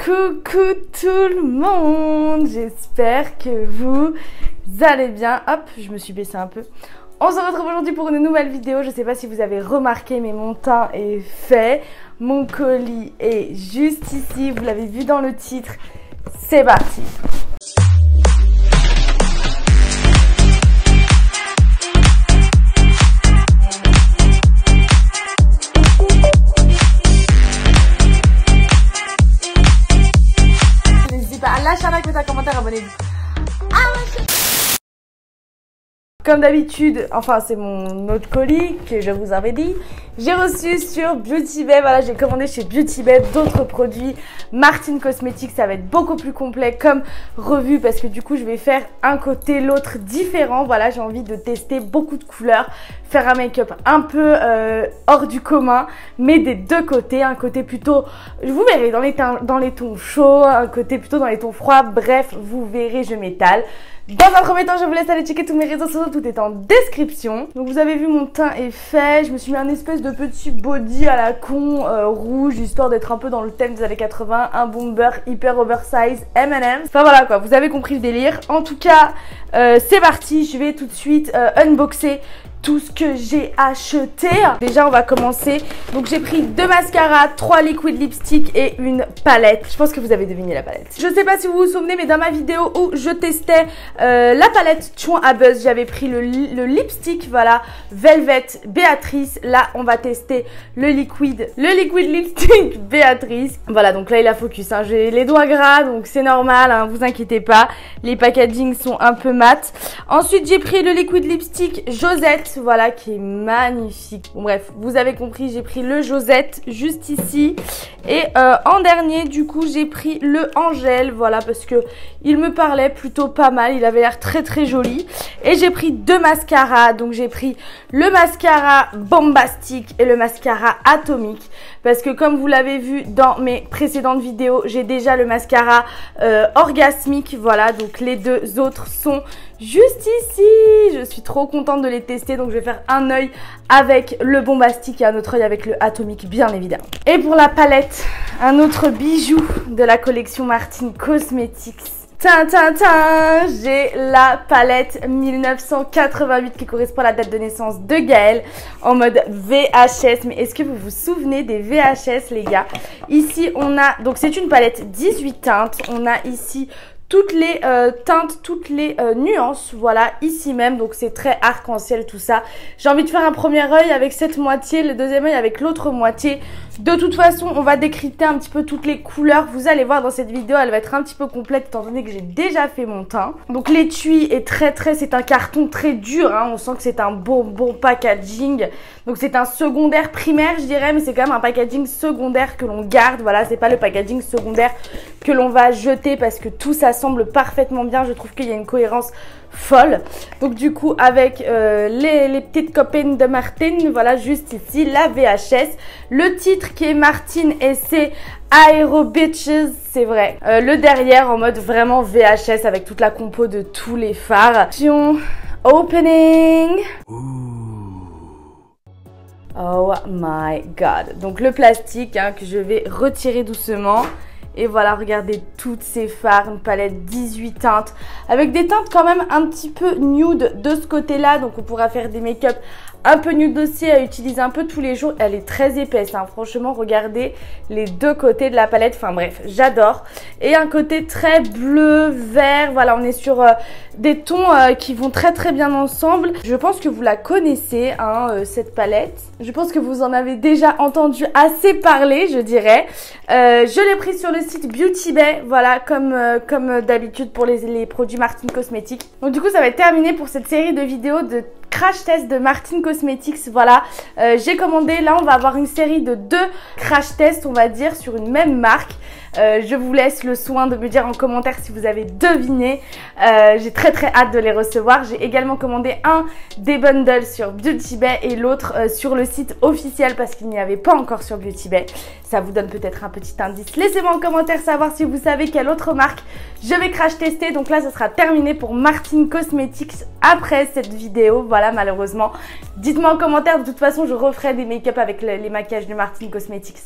Coucou tout le monde, j'espère que vous allez bien. Hop, je me suis baissée un peu. On se retrouve aujourd'hui pour une nouvelle vidéo. Je ne sais pas si vous avez remarqué, mais mon teint est fait. Mon colis est juste ici, vous l'avez vu dans le titre. C'est parti. Lâchez un like, mettez un commentaire, abonnez-vous. Comme d'habitude, enfin c'est mon autre colis que je vous avais dit. J'ai reçu sur Beauty Bay, voilà, j'ai commandé chez Beauty Bay d'autres produits Martine Cosmetics. Ça va être beaucoup plus complet comme revue parce que du coup je vais faire un côté, l'autre différent. Voilà, j'ai envie de tester beaucoup de couleurs, faire un make-up un peu hors du commun, mais des deux côtés. Un côté plutôt, vous verrez, dans les tons chauds, un côté plutôt dans les tons froids. Bref, vous verrez, je m'étale. Dans un premier temps, je vous laisse aller checker tous mes réseaux sociaux, tout est en description. Donc vous avez vu, mon teint est fait, je me suis mis un espèce de petit body à la con rouge, histoire d'être un peu dans le thème des années 80, un bomber hyper oversize M&M's. Enfin voilà quoi, vous avez compris le délire. En tout cas, c'est parti, je vais tout de suite unboxer tout ce que j'ai acheté. Déjà on va commencer. Donc j'ai pris 2 mascaras, 3 liquid lipstick et une palette. Je pense que vous avez deviné la palette. Je sais pas si vous vous souvenez, mais dans ma vidéo où je testais la palette Chouin à Buzz, j'avais pris le lipstick, voilà, Velvet Béatrice. Là on va tester le liquid lipstick Béatrice. Voilà, donc là il a focus, hein. J'ai les doigts gras, donc c'est normal, hein, vous inquiétez pas. Les packaging sont un peu mat. Ensuite j'ai pris le liquid lipstick Josette, voilà, qui est magnifique. Bon, bref, vous avez compris, j'ai pris le Josette juste ici. Et en dernier, du coup, j'ai pris le Angèle, voilà, parce que il me parlait plutôt pas mal. Il avait l'air très très joli. Et j'ai pris 2 mascaras. Donc j'ai pris le mascara Bombastic et le mascara Atomique. Parce que comme vous l'avez vu dans mes précédentes vidéos, j'ai déjà le mascara Orgasmique. Voilà, donc les deux autres sont juste ici. Je suis trop contente de les tester. Donc je vais faire un œil avec le Bombastic et un autre œil avec le Atomique, bien évidemment. Et pour la palette, un autre bijou de la collection Martine Cosmetics. J'ai la palette 1988 qui correspond à la date de naissance de Gaëlle en mode VHS. Mais est-ce que vous vous souvenez des VHS, les gars? Ici on a, donc c'est une palette 18 teintes. On a ici toutes les teintes, toutes les nuances, voilà, ici même. Donc c'est très arc-en-ciel tout ça. J'ai envie de faire un premier œil avec cette moitié, le deuxième œil avec l'autre moitié. De toute façon, on va décrypter un petit peu toutes les couleurs. Vous allez voir dans cette vidéo, elle va être un petit peu complète étant donné que j'ai déjà fait mon teint. Donc l'étui est c'est un carton très dur, hein. On sent que c'est un bon packaging. Donc c'est un secondaire primaire, je dirais, mais c'est quand même un packaging secondaire que l'on garde. Voilà, c'est pas le packaging secondaire que l'on va jeter parce que tout ça semble parfaitement bien. Je trouve qu'il y a une cohérence folle. Donc du coup avec les petites copines de Martine, voilà, juste ici la VHS, le titre qui est Martine et c'est Aero Bitches, c'est vrai. Le derrière en mode vraiment VHS avec toute la compo de tous les fards. Opening. Oh my god. Donc le plastique, hein, que je vais retirer doucement. Et voilà, regardez toutes ces fards, une palette 18 teintes avec des teintes quand même un petit peu nude de ce côté-là. Donc on pourra faire des make-up un peu nude aussi à utiliser un peu tous les jours. Elle est très épaisse, hein. Franchement, regardez les deux côtés de la palette. Enfin bref, j'adore. Et un côté très bleu, vert. Voilà, on est sur des tons qui vont très très bien ensemble. Je pense que vous la connaissez, hein, cette palette. Je pense que vous en avez déjà entendu assez parler, je dirais. Je l'ai prise sur le site Beauty Bay, voilà, comme d'habitude pour les produits Martine Cosmetics. Donc du coup, ça va être terminé pour cette série de vidéos de crash test de Martine Cosmetics. Voilà, j'ai commandé, là on va avoir une série de 2 crash tests, on va dire, sur une même marque. Je vous laisse le soin de me dire en commentaire si vous avez deviné. J'ai très très hâte de les recevoir. J'ai également commandé un des bundles sur Beauty Bay et l'autre sur le site officiel parce qu'il n'y avait pas encore sur Beauty Bay. Ça vous donne peut-être un petit indice. Laissez-moi en commentaire savoir si vous savez quelle autre marque je vais crash tester. Donc là, ça sera terminé pour Martine Cosmetics après cette vidéo. Voilà, malheureusement. Dites-moi en commentaire. De toute façon, je referai des make-up avec les maquillages de Martine Cosmetics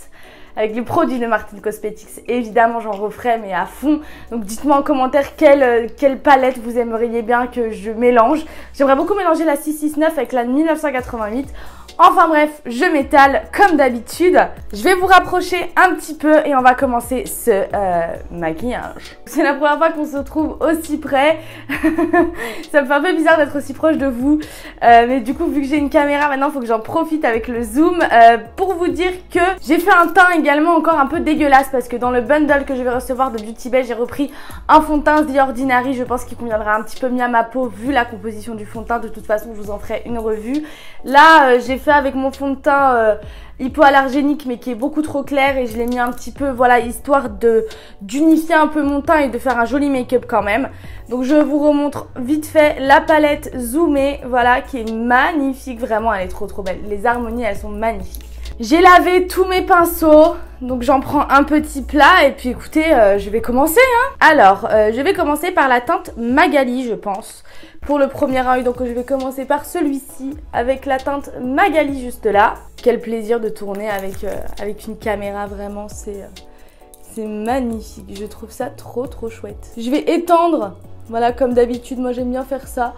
avec les produits de Martine Cosmetics. Évidemment, j'en referai, mais à fond. Donc, dites-moi en commentaire quelle palette vous aimeriez bien que je mélange. J'aimerais beaucoup mélanger la 669 avec la 1988. Enfin bref, je m'étale comme d'habitude. Je vais vous rapprocher un petit peu et on va commencer ce maquillage. C'est la première fois qu'on se trouve aussi près. Ça me fait un peu bizarre d'être aussi proche de vous. Mais du coup, vu que j'ai une caméra, maintenant il faut que j'en profite avec le zoom. Pour vous dire que j'ai fait un teint également encore un peu dégueulasse parce que dans le bundle que je vais recevoir de Beauty Bay, j'ai repris un fond de teint The Ordinary. Je pense qu'il conviendra un petit peu mieux à ma peau vu la composition du fond de teint. De toute façon, je vous en ferai une revue. Là, j'ai fait avec mon fond de teint hypoallergénique mais qui est beaucoup trop clair et je l'ai mis un petit peu, voilà, histoire d'unifier un peu mon teint et de faire un joli make-up quand même. Donc je vous remontre vite fait la palette zoomée, voilà, qui est magnifique, vraiment elle est trop belle. Les harmonies, elles sont magnifiques. J'ai lavé tous mes pinceaux, donc j'en prends un petit plat et puis écoutez, je vais commencer. Alors, je vais commencer par la teinte Magali, je pense, pour le premier œil. Donc je vais commencer par celui-ci avec la teinte Magali juste là. Quel plaisir de tourner avec une caméra, vraiment, c'est magnifique. Je trouve ça trop chouette. Je vais étendre, voilà, comme d'habitude, moi j'aime bien faire ça.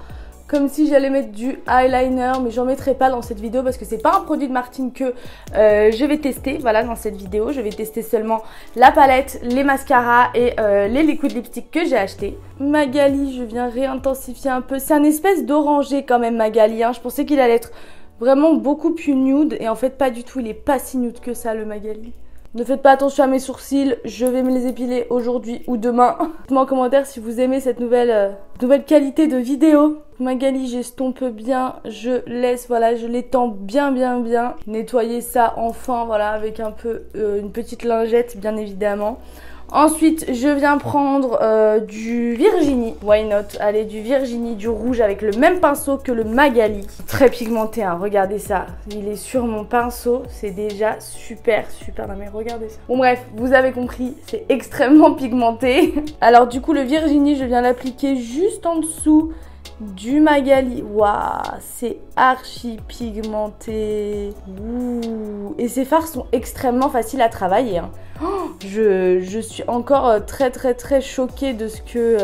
Comme si j'allais mettre du eyeliner, mais j'en mettrai pas dans cette vidéo parce que c'est pas un produit de Martine que je vais tester. Voilà, dans cette vidéo, je vais tester seulement la palette, les mascaras et les liquid lipstick que j'ai acheté. Magali, je viens réintensifier un peu. C'est un espèce d'orangé quand même, Magali. Je pensais qu'il allait être vraiment beaucoup plus nude et en fait pas du tout. Il est pas si nude que ça, le Magali. Ne faites pas attention à mes sourcils, je vais me les épiler aujourd'hui ou demain. Dites-moi en commentaire si vous aimez cette nouvelle qualité de vidéo. Magali, j'estompe bien, je laisse, voilà, je l'étends bien. Nettoyer ça enfin, voilà, avec un peu une petite lingette, bien évidemment. Ensuite, je viens prendre du Virginie. Why not? Allez, du Virginie, du rouge avec le même pinceau que le Magali. Très pigmenté, regardez ça. Il est sur mon pinceau. C'est déjà super. Non mais regardez ça. Bon bref, vous avez compris, c'est extrêmement pigmenté. Alors du coup, le Virginie, je viens l'appliquer juste en dessous du Magali. Waouh, c'est archi pigmenté. Ouh. Et ces fards sont extrêmement faciles à travailler. Je suis encore très choquée de ce que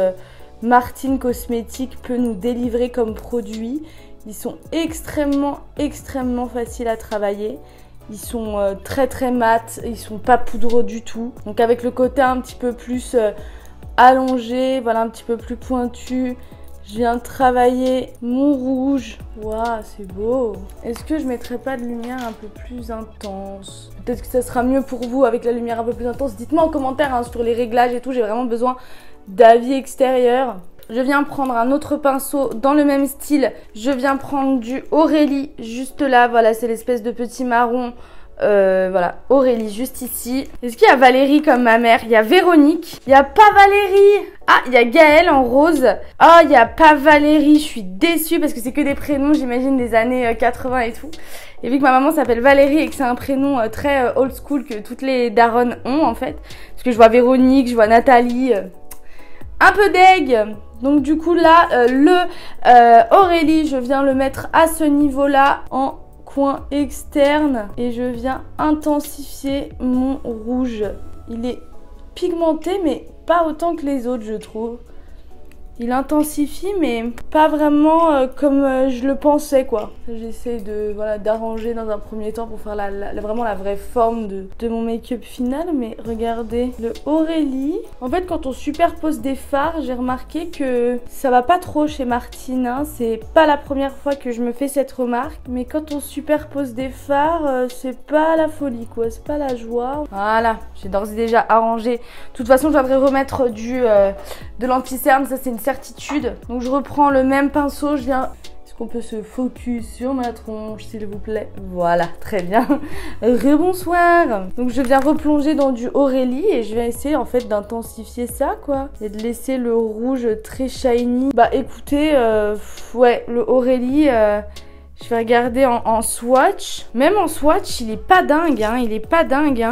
Martine Cosmetics peut nous délivrer comme produit. Ils sont extrêmement faciles à travailler. Ils sont très mat, ils sont pas poudreux du tout. Donc avec le côté un petit peu plus allongé, voilà, un petit peu plus pointu. Je viens travailler mon rouge. Waouh, c'est beau. Est-ce que je mettrais pas de lumière un peu plus intense? Peut-être que ça sera mieux pour vous avec la lumière un peu plus intense. Dites-moi en commentaire sur les réglages et tout. J'ai vraiment besoin d'avis extérieur. Je viens prendre un autre pinceau dans le même style. Je viens prendre du Aurélie juste là. Voilà, c'est l'espèce de petit marron. Voilà, Aurélie juste ici. Est-ce qu'il y a Valérie comme ma mère? Il y a Véronique. Il n'y a pas Valérie. Ah, il y a Gaëlle en rose. Oh, il n'y a pas Valérie. Je suis déçue parce que c'est que des prénoms, j'imagine, des années 80 et tout. Et vu que ma maman s'appelle Valérie et que c'est un prénom très old school que toutes les daronnes ont en fait. Parce que je vois Véronique, je vois Nathalie. Un peu deg. Donc du coup là, Aurélie, je viens le mettre à ce niveau-là en coin externe et je viens intensifier mon rouge. Il est pigmenté mais pas autant que les autres, je trouve. Il intensifie mais pas vraiment comme je le pensais, quoi. J'essaie de, voilà, d'arranger dans un premier temps pour faire vraiment la vraie forme de mon make-up final. Mais regardez le Aurélie. En fait, quand on superpose des fards, j'ai remarqué que ça va pas trop chez Martine. C'est pas la première fois que je me fais cette remarque. Mais quand on superpose des fards, c'est pas la folie, quoi. C'est pas la joie. Voilà, j'ai d'ores et déjà arrangé. De toute façon, je viendrai remettre de l'anti-cerne. Ça, c'est une certitude. Donc je reprends le même pinceau, je viens... Est-ce qu'on peut se focus sur ma tronche, s'il vous plaît? Voilà, très bien. Rebonsoir. Donc je viens replonger dans du Aurélie et je vais essayer en fait d'intensifier ça, quoi. Et de laisser le rouge très shiny. Bah écoutez, ouais, le Aurélie... je vais regarder en swatch. Même en swatch, il est pas dingue, il est pas dingue,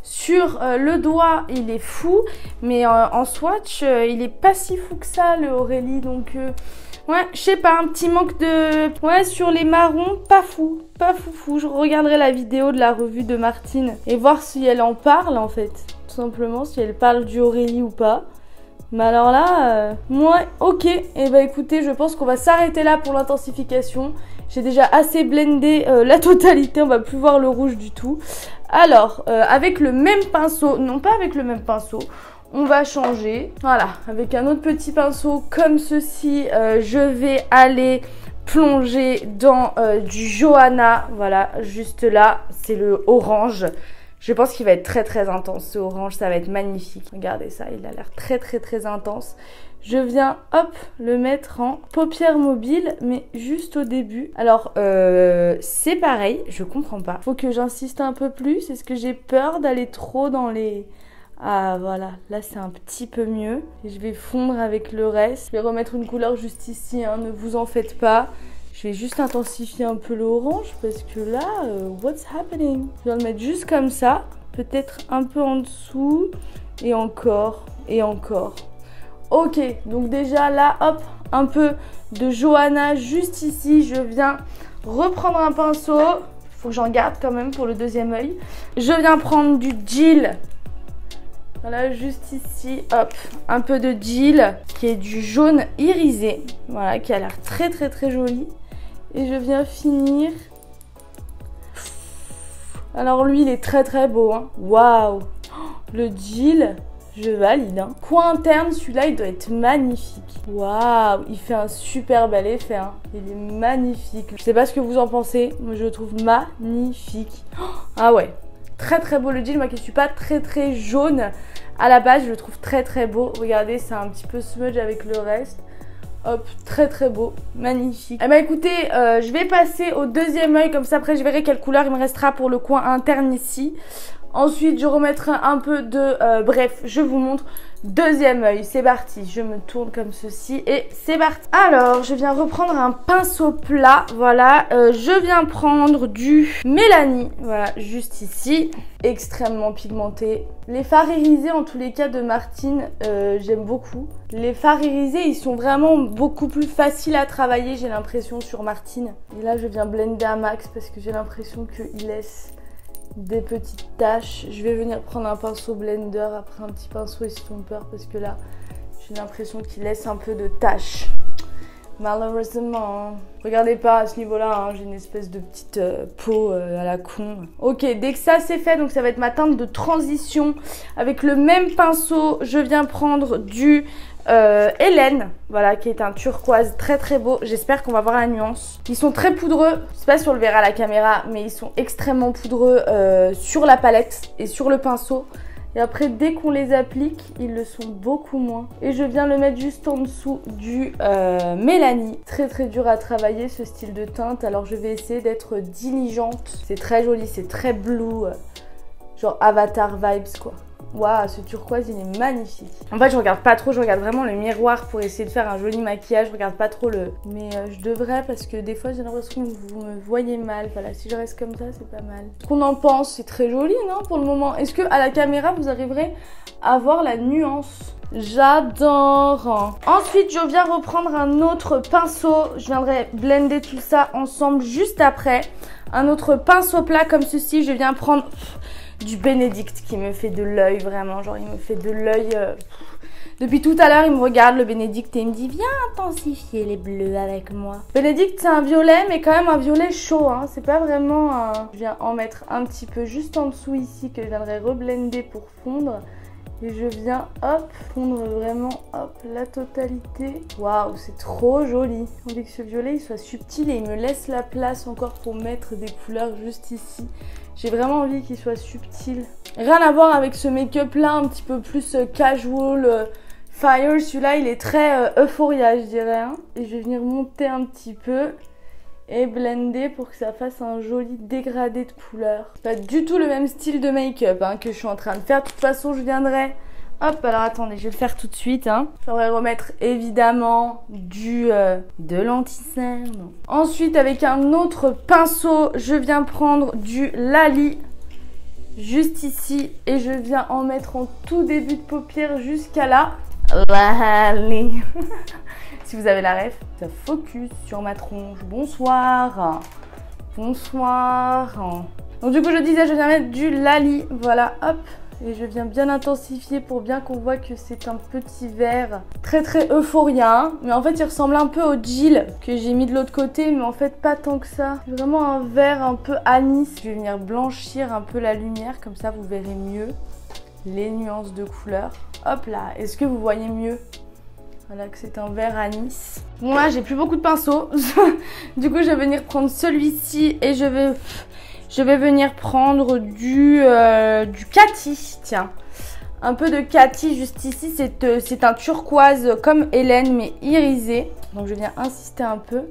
Sur le doigt, il est fou, mais en swatch, il est pas si fou que ça, le Aurélie. Donc, Ouais, je sais pas, un petit manque de... Ouais, sur les marrons, pas fou. Pas foufou. Je regarderai la vidéo de la revue de Martine et voir si elle en parle, en fait. Tout simplement, si elle parle du Aurélie ou pas. Mais alors là, ouais, ok. Et bah écoutez, je pense qu'on va s'arrêter là pour l'intensification. J'ai déjà assez blendé la totalité, on va plus voir le rouge du tout. Alors, avec le même pinceau, non pas avec le même pinceau, on va changer. Voilà, avec un autre petit pinceau comme ceci, je vais aller plonger dans du Johanna. Voilà, juste là, c'est le orange. Je pense qu'il va être très très intense, ce orange, ça va être magnifique. Regardez ça, il a l'air très très très intense. Je viens, hop, le mettre en paupières mobiles, mais juste au début. Alors, c'est pareil, je comprends pas. Faut que j'insiste un peu plus. Est-ce que j'ai peur d'aller trop dans les... Ah, voilà, là c'est un petit peu mieux. Et je vais fondre avec le reste. Je vais remettre une couleur juste ici, hein, ne vous en faites pas. Je vais juste intensifier un peu l'orange parce que là, what's happening? Je vais le mettre juste comme ça, peut-être un peu en dessous, et encore, et encore. Ok, donc déjà là, hop, un peu de Johanna juste ici. Je viens reprendre un pinceau. Il faut que j'en garde quand même pour le deuxième œil. Je viens prendre du Jill. Voilà, juste ici, hop, un peu de Jill qui est du jaune irisé. Voilà, qui a l'air très très très joli. Et je viens finir. Alors lui, il est très très beau, hein. Waouh! Le Jill, je valide, hein. Coin interne, celui-là, il doit être magnifique. Waouh! Il fait un super bel effet, hein. Il est magnifique. Je sais pas ce que vous en pensez, mais je le trouve magnifique. Ah ouais, très très beau le Jill. Moi qui suis pas très très jaune à la base, je le trouve très très beau. Regardez, c'est un petit peu smudge avec le reste. Hop, très très beau, magnifique. Eh ben écoutez, je vais passer au deuxième œil, comme ça après je verrai quelle couleur il me restera pour le coin interne ici. Ensuite, je remettrai un peu de... bref, je vous montre. Deuxième œil, c'est parti. Je me tourne comme ceci et c'est parti. Alors, je viens reprendre un pinceau plat. Voilà, je viens prendre du Mélanie. Voilà, juste ici. Extrêmement pigmenté. Les fards irisés, en tous les cas, de Martine, j'aime beaucoup. Les fards irisés, ils sont vraiment beaucoup plus faciles à travailler, j'ai l'impression, sur Martine. Et là, je viens blender un max parce que j'ai l'impression qu'il laisse des petites taches. Je vais venir prendre un pinceau blender, après un petit pinceau estomper parce que là j'ai l'impression qu'il laisse un peu de taches. Malheureusement, regardez pas à ce niveau là, hein, j'ai une espèce de petite peau à la con. Ok, dès que ça c'est fait, donc ça va être ma teinte de transition. Avec le même pinceau, je viens prendre du Hélène, voilà, qui est un turquoise très très beau. J'espère qu'on va voir la nuance. Ils sont très poudreux, je sais pas si on le verra à la caméra, mais ils sont extrêmement poudreux sur la palette et sur le pinceau. Et après, dès qu'on les applique, ils le sont beaucoup moins. Et je viens le mettre juste en dessous du Mélanie. Très très dur à travailler ce style de teinte, alors je vais essayer d'être diligente. C'est très joli, c'est très blue, genre Avatar vibes quoi. Waouh, ce turquoise, il est magnifique. En fait, je regarde pas trop, je regarde vraiment le miroir pour essayer de faire un joli maquillage. Je regarde pas trop le... Mais je devrais parce que des fois, j'ai l'impression que vous me voyez mal. Voilà, si je reste comme ça, c'est pas mal. Ce qu'on en pense, c'est très joli, non, pour le moment. Est-ce que à la caméra, vous arriverez à voir la nuance? J'adore. Ensuite, je viens reprendre un autre pinceau. Je viendrai blender tout ça ensemble juste après. Un autre pinceau plat comme ceci. Je viens prendre... du Bénédicte qui me fait de l'œil vraiment, genre il me fait de l'œil. Depuis tout à l'heure il me regarde le Bénédicte et il me dit viens intensifier les bleus avec moi. Bénédicte c'est un violet mais quand même un violet chaud, hein. C'est pas vraiment un... Je viens en mettre un petit peu juste en dessous ici que je viendrai reblender pour fondre. Et je viens hop fondre vraiment hop la totalité. Waouh, c'est trop joli. J'ai envie que ce violet il soit subtil et il me laisse la place encore pour mettre des couleurs juste ici. J'ai vraiment envie qu'il soit subtil. Rien à voir avec ce make-up là, un petit peu plus casual, fire. Celui-là, il est très euphoria, je dirais. Hein. Et je vais venir monter un petit peu et blender pour que ça fasse un joli dégradé de couleurs. Pas du tout le même style de make-up hein, que je suis en train de faire. De toute façon, je viendrai... Hop, alors attendez, je vais le faire tout de suite. Hein. Je vais remettre évidemment de l'anti-cerne. Ensuite, avec un autre pinceau, je viens prendre du Lali. Juste ici. Et je viens en mettre en tout début de paupière jusqu'à là. Lali. si vous avez la ref. Ça focus sur ma tronche. Bonsoir. Bonsoir. Donc du coup, je disais, je viens mettre du Lali. Voilà, hop. Et je viens bien intensifier pour bien qu'on voit que c'est un petit vert très très euphorien. Mais en fait, il ressemble un peu au Jill que j'ai mis de l'autre côté, mais en fait pas tant que ça. C'est vraiment un vert un peu anis. Je vais venir blanchir un peu la lumière, comme ça vous verrez mieux les nuances de couleurs. Hop là, est-ce que vous voyez mieux? Voilà que c'est un vert anis. Bon là, j'ai plus beaucoup de pinceaux. Du coup, je vais venir prendre celui-ci et je vais venir prendre du Cathy, tiens. Un peu de Cathy juste ici, c'est un turquoise comme Hélène mais irisé. Donc je viens insister un peu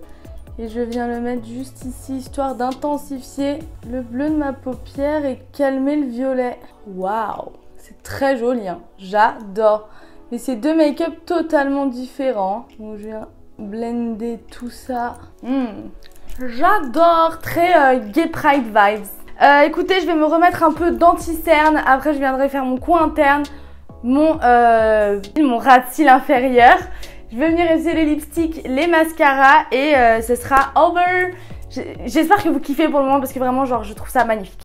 et je viens le mettre juste ici histoire d'intensifier le bleu de ma paupière et calmer le violet. Waouh, c'est très joli, hein. J'adore. Mais c'est deux make-up totalement différents. Donc je viens blender tout ça. J'adore, très Gay Pride vibes. Écoutez, je vais me remettre un peu d'anti-cerne. Après, je viendrai faire mon coin interne, mon ras de cils inférieur. Je vais venir essayer les lipsticks, les mascaras et ce sera over. J'espère que vous kiffez pour le moment parce que vraiment, genre, je trouve ça magnifique.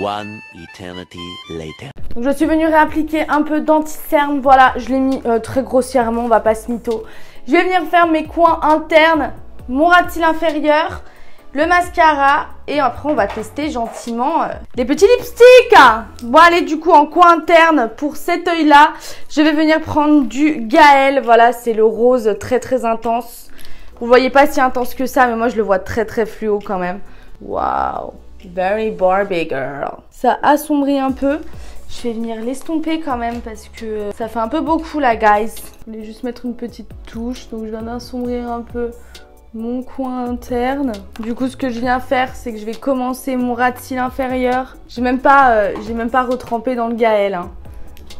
One eternity later. Donc, je suis venue réappliquer un peu d'anti-cerne. Voilà, je l'ai mis très grossièrement, on va pas se mytho. Je vais venir faire mes coins internes, mon ras de cils inférieur, le mascara et après on va tester gentiment les petits lipsticks. Bon allez, du coup en coin interne pour cet œil là, je vais venir prendre du Gaël. Voilà, c'est le rose très très intense. Vous voyez pas si intense que ça, mais moi je le vois très très fluo quand même. Waouh, very Barbie girl. Ça assombrit un peu. Je vais venir l'estomper quand même parce que ça fait un peu beaucoup là guys. Je voulais juste mettre une petite touche, donc je viens d'assombrir un peu mon coin interne. Du coup, ce que je viens faire, c'est que je vais commencer mon ras de cils inférieur. J'ai même pas retrempé dans le Gaël. Hein.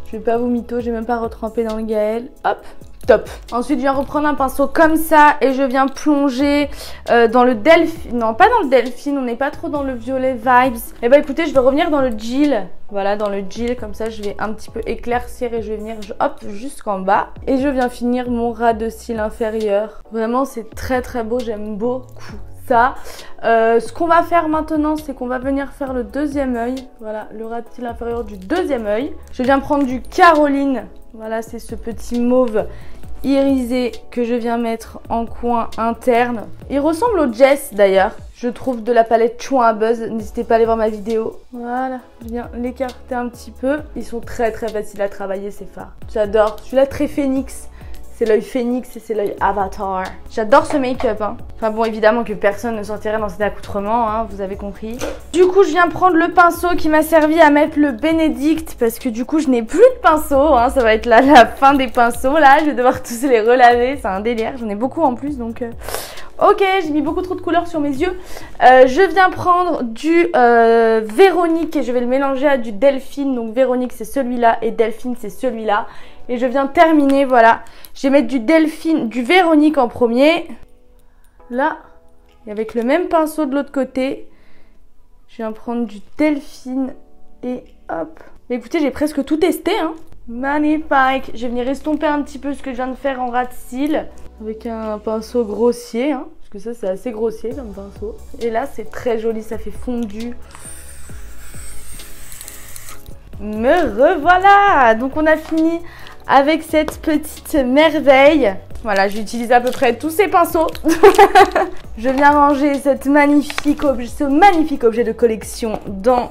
Je vais pas vous mytho, j'ai même pas retrempé dans le Gaël. Hop, top. Ensuite, je viens reprendre un pinceau comme ça et je viens plonger dans le Delphine. Non, pas dans le Delphine, on n'est pas trop dans le violet vibes. Et bah écoutez, je vais revenir dans le Jill. Voilà, dans le Jill, comme ça, je vais un petit peu éclaircir et je vais venir, hop, jusqu'en bas. Et je viens finir mon ras de cils inférieur. Vraiment, c'est très très beau, j'aime beaucoup ça. Ce qu'on va faire maintenant, c'est qu'on va venir faire le deuxième œil. Voilà, le ras de cils inférieur du deuxième œil. Je viens prendre du Caroline. Voilà, c'est ce petit mauve irisé que je viens mettre en coin interne. Il ressemble au Jess d'ailleurs, je trouve, de la palette Chouin à Buzz. N'hésitez pas à aller voir ma vidéo. Voilà, je viens l'écarter un petit peu. Ils sont très très faciles à travailler ces fards. J'adore. Celui-là très phénix. C'est l'œil phénix et c'est l'œil avatar. J'adore ce make-up. Hein. Enfin bon, évidemment que personne ne sortirait dans cet accoutrement, hein, vous avez compris. Du coup, je viens prendre le pinceau qui m'a servi à mettre le Benedict parce que du coup, je n'ai plus de pinceau. Hein, ça va être la fin des pinceaux. Là, je vais devoir tous les relaver. C'est un délire. J'en ai beaucoup en plus, donc... Ok, j'ai mis beaucoup trop de couleurs sur mes yeux. Je viens prendre du Véronique et je vais le mélanger à du Delphine. Donc Véronique, c'est celui-là et Delphine, c'est celui-là. Et je viens terminer, voilà. Je vais mettre du Delphine, du Véronique en premier. Là. Et avec le même pinceau de l'autre côté. Je viens prendre du Delphine et hop. Mais écoutez, j'ai presque tout testé, hein. Magnifique. Je vais venir estomper un petit peu ce que je viens de faire en ras de cils. Avec un pinceau grossier, hein. Parce que ça, c'est assez grossier comme pinceau. Et là, c'est très joli, ça fait fondu. Me revoilà. Donc, on a fini avec cette petite merveille. Voilà, j'utilise à peu près tous ces pinceaux. Je viens ranger ce magnifique objet de collection dans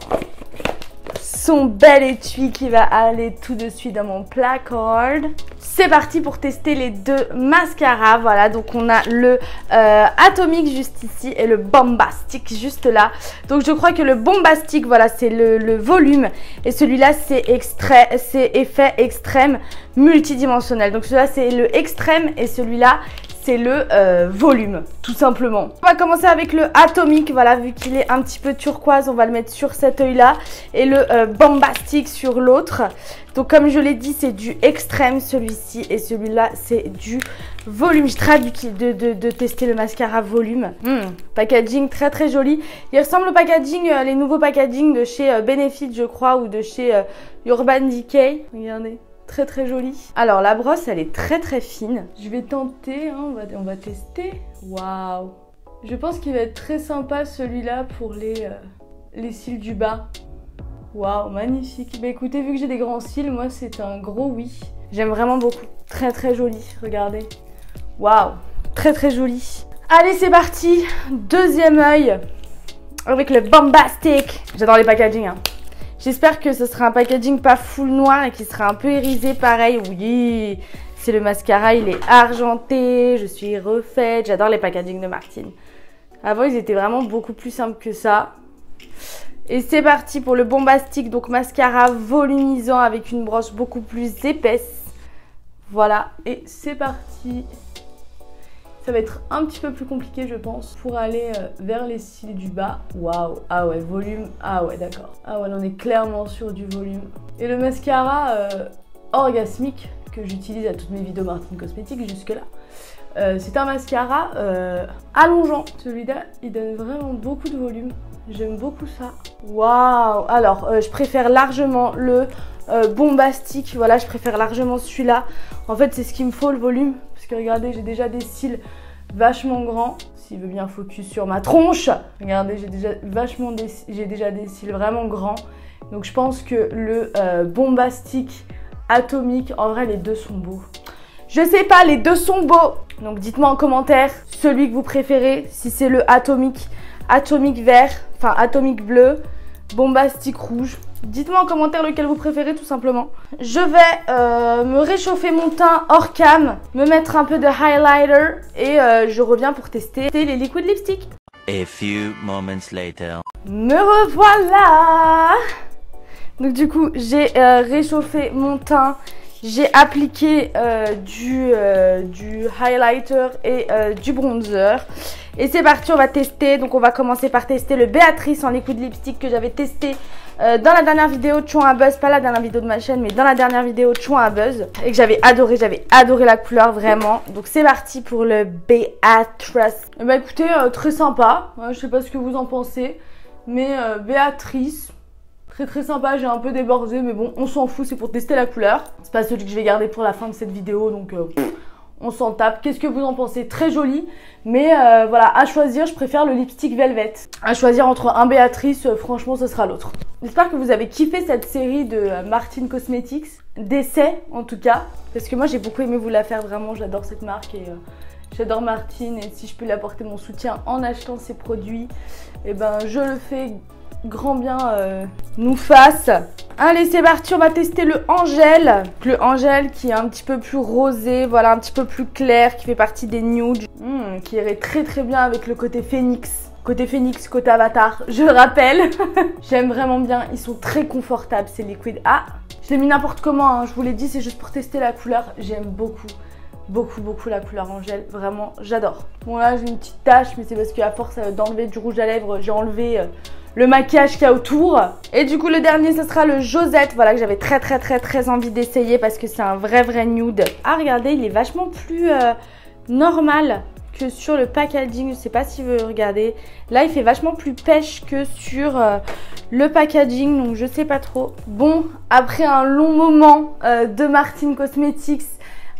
son bel étui qui va aller tout de suite dans mon placard. C'est parti pour tester les deux mascaras. Voilà, donc on a le Atomic juste ici et le Bombastic juste là. Donc je crois que le Bombastic, voilà, c'est le volume. Et celui-là, c'est effet extrême multidimensionnel. Donc celui-là, c'est le extrême et celui-là, c'est le volume, tout simplement. On va commencer avec le Atomic, voilà, vu qu'il est un petit peu turquoise, on va le mettre sur cet œil-là. Et le Bombastic sur l'autre. Donc comme je l'ai dit, c'est du extrême celui-ci et celui-là, c'est du volume. J'ai très hâte de tester le mascara volume. Packaging très très joli. Il ressemble au packaging, les nouveaux packaging de chez Benefit, je crois, ou de chez Urban Decay. Regardez. Très très jolie. Alors la brosse elle est très très fine. Je vais tenter, hein, on va tester. Waouh. Je pense qu'il va être très sympa celui-là pour les cils du bas. Waouh, magnifique. Bah écoutez, vu que j'ai des grands cils, moi c'est un gros oui. J'aime vraiment beaucoup. Très très joli, regardez. Waouh, très très joli. Allez c'est parti. Deuxième œil avec le Bombastic. J'adore les packaging, hein. J'espère que ce sera un packaging pas full noir et qui sera un peu irisé pareil. Oui, c'est le mascara, il est argenté, je suis refaite. J'adore les packaging de Martine. Avant, ils étaient vraiment beaucoup plus simples que ça. Et c'est parti pour le Bombastic, donc mascara volumisant avec une broche beaucoup plus épaisse. Voilà, et c'est parti. Ça va être un petit peu plus compliqué je pense pour aller vers les cils du bas. Waouh, ah ouais, volume, ah ouais d'accord. Ah ouais, on est clairement sur du volume. Et le mascara orgasmique que j'utilise à toutes mes vidéos Martine Cosmétiques jusque là. C'est un mascara allongeant. Celui-là, il donne vraiment beaucoup de volume. J'aime beaucoup ça. Waouh. Alors, je préfère largement le Bombastic. Voilà, je préfère largement celui-là. En fait, c'est ce qu'il me faut, le volume. Parce que regardez, j'ai déjà des cils vachement grands. S'il veut bien focus sur ma tronche. Regardez, j'ai déjà des cils vraiment grands. Donc, je pense que le Bombastic atomique, en vrai, les deux sont beaux. Je sais pas, les deux sont beaux. Donc, dites-moi en commentaire celui que vous préférez. Si c'est le atomique vert, enfin atomique bleu, Bombastic rouge. Dites-moi en commentaire lequel vous préférez tout simplement. Je vais me réchauffer mon teint hors cam, me mettre un peu de highlighter et je reviens pour tester les liquid lipstick. A few moments later. Me revoilà. Donc du coup j'ai réchauffé mon teint. J'ai appliqué du highlighter et du bronzer. Et c'est parti, on va tester. Donc on va commencer par tester le Béatrice en liquid lipstick que j'avais testé dans la dernière vidéo de Chouin à Buzz. Pas la dernière vidéo de ma chaîne, mais dans la dernière vidéo de Chouin à Buzz. Et que j'avais adoré la couleur vraiment. Donc c'est parti pour le Béatrice. Bah écoutez, très sympa. Je sais pas ce que vous en pensez. Mais Béatrice... très sympa, j'ai un peu débordé mais bon on s'en fout, c'est pour tester la couleur. C'est pas celui que je vais garder pour la fin de cette vidéo donc on s'en tape. Qu'est-ce que vous en pensez? Très joli mais voilà, à choisir je préfère le lipstick Velvet. À choisir entre un Béatrice, franchement ce sera l'autre. J'espère que vous avez kiffé cette série de Martine Cosmetics, d'essais en tout cas. Parce que moi j'ai beaucoup aimé vous la faire, vraiment j'adore cette marque et j'adore Martine. Et si je peux lui apporter mon soutien en achetant ses produits, et ben je le fais. Grand bien nous fasse. Allez c'est parti, on va tester le Angèle. Le Angèle qui est un petit peu plus rosé, voilà, un petit peu plus clair, qui fait partie des nudes, qui irait très bien avec le côté phénix. Côté avatar, je le rappelle. J'aime vraiment bien, ils sont très confortables ces liquides. Ah, je l'ai mis n'importe comment, hein, je vous l'ai dit, c'est juste pour tester la couleur. J'aime beaucoup la couleur Angèle, vraiment j'adore. Bon là j'ai une petite tache mais c'est parce qu'à force d'enlever du rouge à lèvres j'ai enlevé le maquillage qu'il y a autour. Et du coup le dernier ce sera le Josette, voilà, que j'avais très envie d'essayer parce que c'est un vrai nude. Ah regardez, il est vachement plus normal que sur le packaging, je sais pas si vous regardez. Là il fait vachement plus pêche que sur le packaging, donc je sais pas trop. Bon, après un long moment de Martine Cosmetics,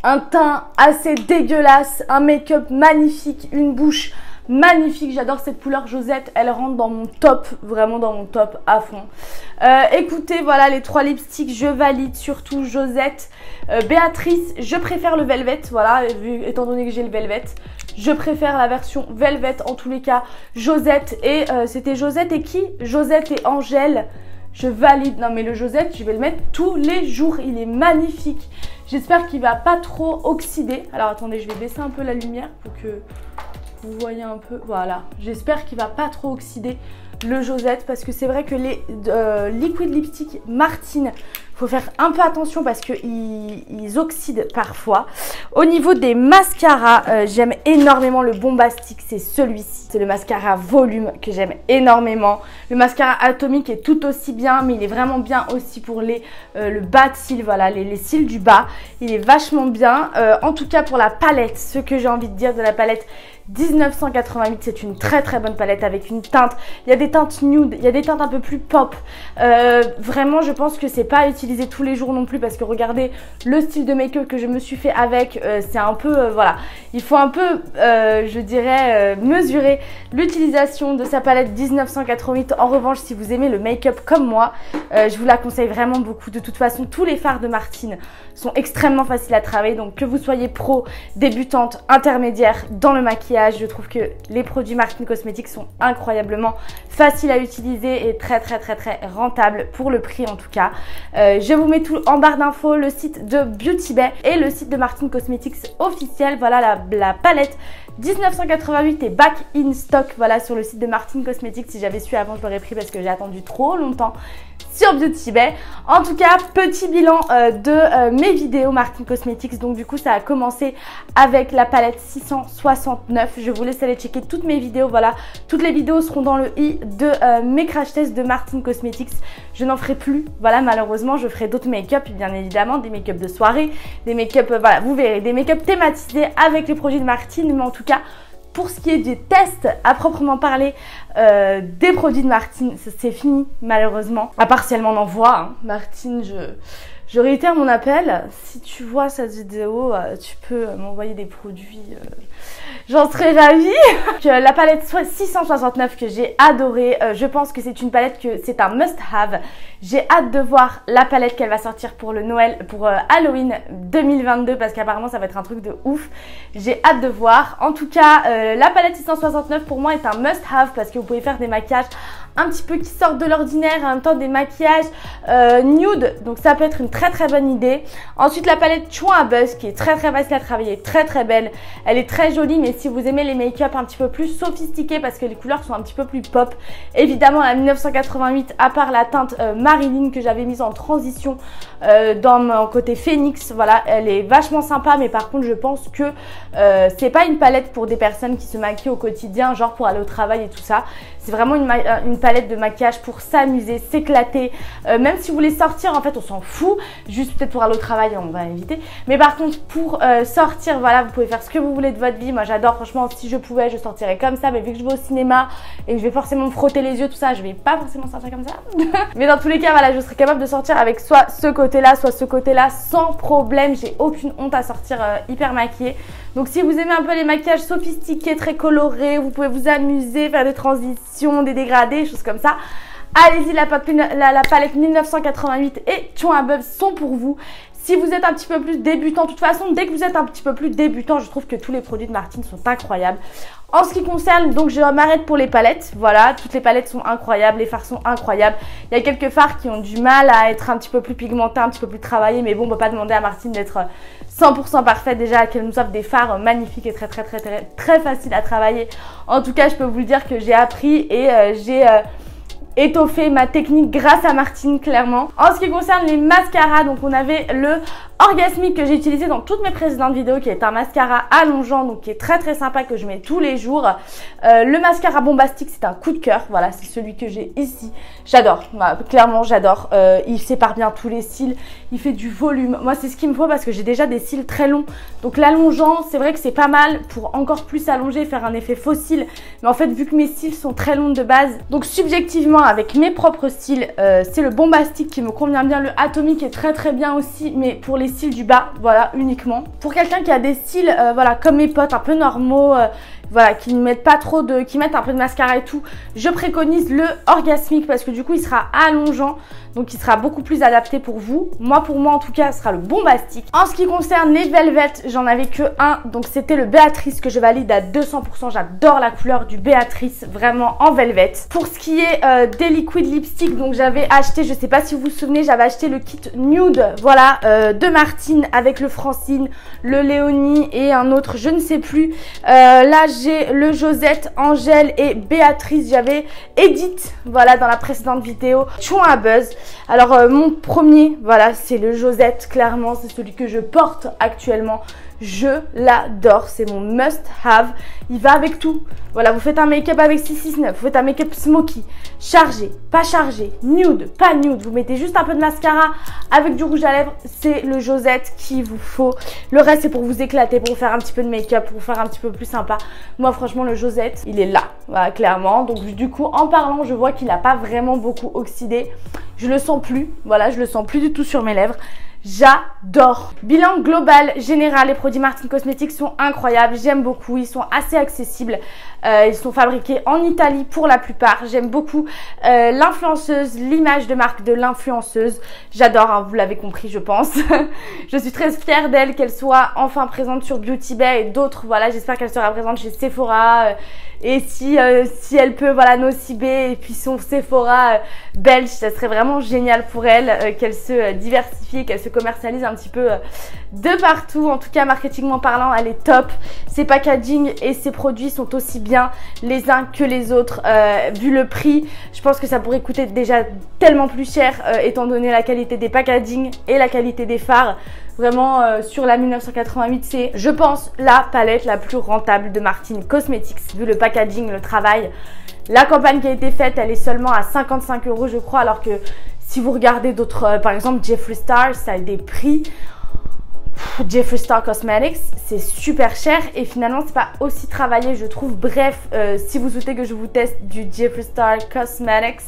un teint assez dégueulasse, un make-up magnifique, une bouche magnifique. J'adore cette couleur Josette, elle rentre dans mon top, vraiment dans mon top à fond. Écoutez, voilà les trois lipsticks, je valide, surtout Josette. Béatrice, je préfère le Velvet, voilà, étant donné que j'ai le Velvet. Je préfère la version Velvet en tous les cas. Josette et c'était Josette et qui? Josette et Angèle. Je valide. Non mais le Josette, je vais le mettre tous les jours. Il est magnifique. J'espère qu'il va pas trop oxyder. Alors attendez, je vais baisser un peu la lumière pour que vous voyez un peu. Voilà. J'espère qu'il va pas trop oxyder le Josette parce que c'est vrai que les liquid lipstick Martine, faut faire un peu attention parce qu'ils oxydent parfois. Au niveau des mascaras, j'aime énormément le Bombastic, c'est celui-ci. C'est le mascara volume que j'aime énormément. Le mascara atomique est tout aussi bien, mais il est vraiment bien aussi pour le bas de cils, voilà, les cils du bas. Il est vachement bien. En tout cas pour la palette, ce que j'ai envie de dire de la palette 1988. C'est une très très bonne palette avec une teinte. Il y a des teintes nude, il y a des teintes un peu plus pop. Vraiment, je pense que c'est pas à utiliser tous les jours non plus parce que regardez le style de make-up que je me suis fait avec. C'est un peu, voilà, il faut un peu, je dirais, mesurer l'utilisation de sa palette 1988. En revanche, si vous aimez le make-up comme moi, je vous la conseille vraiment beaucoup. De toute façon, tous les fards de Martine sont extrêmement faciles à travailler. Donc que vous soyez pro, débutante, intermédiaire dans le maquillage, je trouve que les produits Martine Cosmetics sont incroyablement faciles à utiliser et très rentables pour le prix en tout cas. Je vous mets tout en barre d'infos, le site de Beauty Bay et le site de Martine Cosmetics officiel. Voilà la palette 1988 est back in stock, voilà, sur le site de Martine Cosmetics. Si j'avais su avant, je l'aurais pris parce que j'ai attendu trop longtemps sur Beauty Bay. En tout cas, petit bilan de mes vidéos Martine Cosmetics. Donc du coup, ça a commencé avec la palette 669. Je vous laisse aller checker toutes mes vidéos. Voilà, toutes les vidéos seront dans le i de mes crash tests de Martine Cosmetics. Je n'en ferai plus, voilà, malheureusement. Je ferai d'autres make-up, bien évidemment, des make-up de soirée, des make-up, voilà, vous verrez, des make-up thématisés avec les produits de Martine. Mais en tout cas, pour ce qui est des tests à proprement parler des produits de Martine, c'est fini malheureusement. À part si elle m'en envoie, hein. Martine, je réitère mon appel. Si tu vois cette vidéo, tu peux m'envoyer des produits. J'en serais ravie. La palette 669 que j'ai adorée. Je pense que c'est une palette que c'est un must-have. J'ai hâte de voir la palette qu'elle va sortir pour le Noël, pour Halloween 2022 parce qu'apparemment ça va être un truc de ouf. J'ai hâte de voir. En tout cas, la palette 669 pour moi est un must-have parce que vous pouvez faire des maquillages un petit peu qui sortent de l'ordinaire, en même temps des maquillages nude, donc ça peut être une très bonne idée. Ensuite la palette Chouin à Buzz qui est très facile à travailler, très belle, elle est très jolie, mais si vous aimez les make-up un petit peu plus sophistiqués parce que les couleurs sont un petit peu plus pop, évidemment la 1988, à part la teinte Marilyn que j'avais mise en transition dans mon côté Phoenix, voilà, elle est vachement sympa, mais par contre je pense que c'est pas une palette pour des personnes qui se maquillent au quotidien, genre pour aller au travail et tout ça. C'est vraiment une palette de maquillage pour s'amuser, s'éclater. Même si vous voulez sortir, en fait, on s'en fout. Juste peut-être pour aller au travail, on va éviter. Mais par contre, pour sortir, voilà, vous pouvez faire ce que vous voulez de votre vie. Moi, j'adore, franchement, si je pouvais, je sortirais comme ça. Mais vu que je vais au cinéma et que je vais forcément me frotter les yeux, tout ça, je vais pas forcément sortir comme ça. Mais dans tous les cas, voilà, je serais capable de sortir avec soit ce côté-là, soit ce côté-là, sans problème. J'ai aucune honte à sortir hyper maquillée. Donc si vous aimez un peu les maquillages sophistiqués, très colorés, vous pouvez vous amuser, faire des transitions, des dégradés, choses comme ça. Allez-y, la palette 1988 et Chouin à Buzz sont pour vous. Si vous êtes un petit peu plus débutant, de toute façon, dès que vous êtes un petit peu plus débutant, je trouve que tous les produits de Martine sont incroyables. En ce qui concerne, donc je m'arrête pour les palettes, voilà, toutes les palettes sont incroyables, les fards sont incroyables. Il y a quelques fards qui ont du mal à être un petit peu plus pigmentés, un petit peu plus travaillés, mais bon, on ne peut pas demander à Martine d'être 100% parfaite déjà, qu'elle nous offre des fards magnifiques et très faciles à travailler. En tout cas, je peux vous le dire que j'ai appris et j'ai étoffer ma technique grâce à Martine, clairement. En ce qui concerne les mascaras, donc on avait le Orgasmic que j'ai utilisé dans toutes mes précédentes vidéos, qui est un mascara allongeant, donc qui est très sympa, que je mets tous les jours. Le mascara bombastique, c'est un coup de cœur, voilà, c'est celui que j'ai ici. J'adore, clairement j'adore. Il sépare bien tous les cils, il fait du volume. Moi c'est ce qu'il me faut parce que j'ai déjà des cils très longs, donc l'allongeant c'est vrai que c'est pas mal pour encore plus allonger, faire un effet faux cils. Mais en fait vu que mes cils sont très longs de base, donc subjectivement avec mes propres cils, c'est le bombastique qui me convient bien. Le atomique est très bien aussi, mais pour les cils du bas, voilà, uniquement. Pour quelqu'un qui a des cils, voilà, comme mes potes, un peu normaux, voilà, qui ne mettent pas trop de, qui mettent un peu de mascara et tout, je préconise le Orgasmic parce que du coup il sera allongeant, donc il sera beaucoup plus adapté pour vous. Pour moi en tout cas, ce sera le bombastique. En ce qui concerne les Velvet, j'en avais que un, donc c'était le Béatrice que je valide à 200%. J'adore la couleur du Béatrice, vraiment en Velvet. Pour ce qui est des liquid lipstick, donc j'avais acheté, je sais pas si vous vous souvenez, j'avais acheté le kit nude, voilà, de Martine avec le Francine, le Léonie et un autre, je ne sais plus. Là j'ai le Josette, Angèle et Béatrice. J'avais Edith, voilà, dans la précédente vidéo. Chouin à Buzz. Alors mon premier, voilà, c'est le Josette, clairement, c'est celui que je porte actuellement. Je l'adore, c'est mon must have. Il va avec tout. Voilà, vous faites un make-up avec 669, vous faites un make-up smoky, chargé, pas chargé, nude, pas nude. Vous mettez juste un peu de mascara avec du rouge à lèvres. C'est le Josette qu'il vous faut. Le reste, c'est pour vous éclater, pour vous faire un petit peu de make-up, pour vous faire un petit peu plus sympa. Moi, franchement, le Josette, il est là, voilà, clairement. Donc, du coup, en parlant, je vois qu'il n'a pas vraiment beaucoup oxydé. Je le sens plus, voilà, je le sens plus du tout sur mes lèvres. J'adore. Bilan global, général, les produits Martin Cosmetics sont incroyables. J'aime beaucoup, ils sont assez accessibles. Ils sont fabriqués en Italie pour la plupart. J'aime beaucoup l'influenceuse, l'image de marque de l'influenceuse. J'adore, hein, vous l'avez compris, je pense. Je suis très fière d'elle, qu'elle soit enfin présente sur Beauty Bay et d'autres. Voilà, j'espère qu'elle sera présente chez Sephora. Et si elle peut, voilà, Nocibé et puis son Sephora belge, ça serait vraiment génial pour elle qu'elle se diversifie, qu'elle se commercialise un petit peu de partout. En tout cas, marketingment parlant, elle est top. Ses packaging et ses produits sont aussi bien les uns que les autres. Vu le prix, je pense que ça pourrait coûter déjà tellement plus cher étant donné la qualité des packaging et la qualité des fards. Vraiment, sur la 1988, c'est, je pense, la palette la plus rentable de Martin Cosmetics, vu le packaging, le travail. La campagne qui a été faite, elle est seulement à 55 €, je crois, alors que si vous regardez d'autres, par exemple, Jeffree Star, ça a des prix. Jeffree Star Cosmetics, c'est super cher et finalement c'est pas aussi travaillé, je trouve. Bref, si vous souhaitez que je vous teste du Jeffree Star Cosmetics,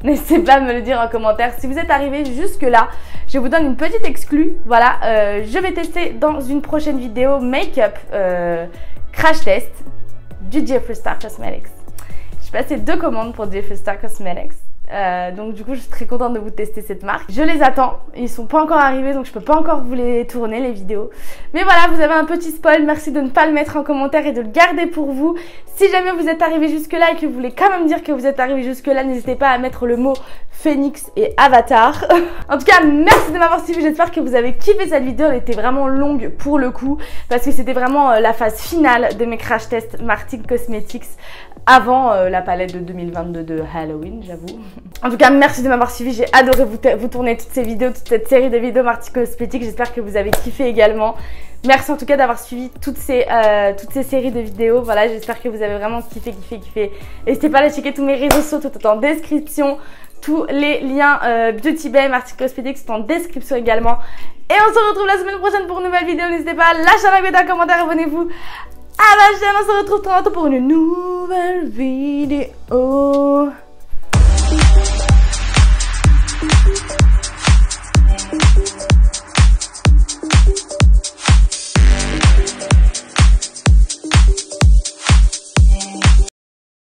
n'hésitez pas à me le dire en commentaire. Si vous êtes arrivé jusque là, je vous donne une petite exclue. Voilà, je vais tester dans une prochaine vidéo make-up crash test du Jeffree Star Cosmetics. J'ai passé 2 commandes pour Jeffree Star Cosmetics. Donc du coup je suis très contente de vous tester cette marque. Je les attends, ils sont pas encore arrivés donc je peux pas encore vous les tourner les vidéos. Mais voilà, vous avez un petit spoil, merci de ne pas le mettre en commentaire et de le garder pour vous. Si jamais vous êtes arrivé jusque là et que vous voulez quand même dire que vous êtes arrivé jusque là, n'hésitez pas à mettre le mot Phoenix et Avatar. En tout cas, merci de m'avoir suivi, j'espère que vous avez kiffé cette vidéo, elle était vraiment longue pour le coup parce que c'était vraiment la phase finale de mes crash tests Martin Cosmetics avant la palette de 2022 de Halloween, j'avoue. En tout cas, merci de m'avoir suivi, j'ai adoré vous tourner toutes ces vidéos, toute cette série de vidéos Martin Cosmetics, j'espère que vous avez kiffé également. Merci en tout cas d'avoir suivi toutes ces séries de vidéos, voilà, j'espère que vous avez vraiment kiffé. N'hésitez pas à aller checker tous mes réseaux sociaux, tout est en description. Tous les liens Beauty Bay, Martin Cosmetics sont en description également. Et on se retrouve la semaine prochaine pour une nouvelle vidéo, n'hésitez pas à lâcher un like, un commentaire, abonnez-vous à la chaîne, on se retrouve très bientôt pour une nouvelle vidéo.